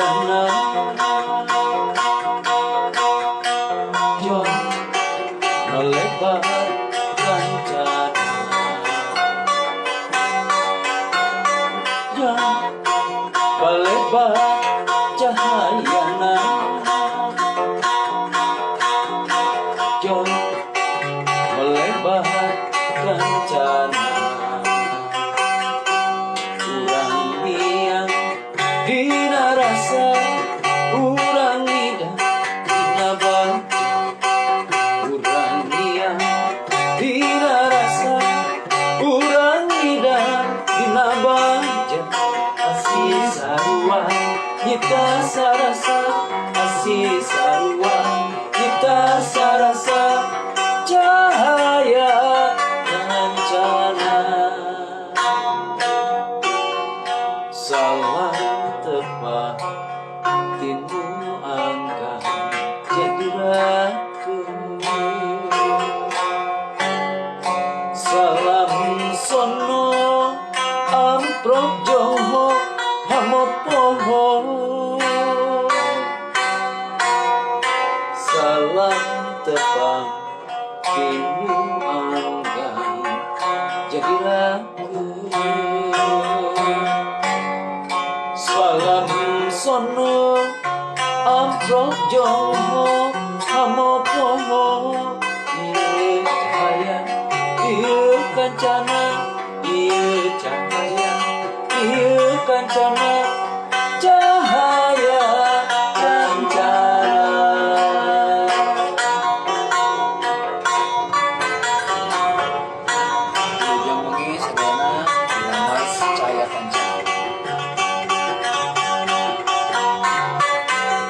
sahayana yo melebar kancana yang melebar cahayana yo melebar kancana urang yang dina rasa urang nida dina baca urang yang dina rasa urang nida dina baca asih sarua kita sarasa asih sarua kita sarasa cahaya kancana salah tepat timu angka jadi raku salam sono amprok joho hamopoho salam tepat timu angka jadi raku salam sono amprok joho hamopoho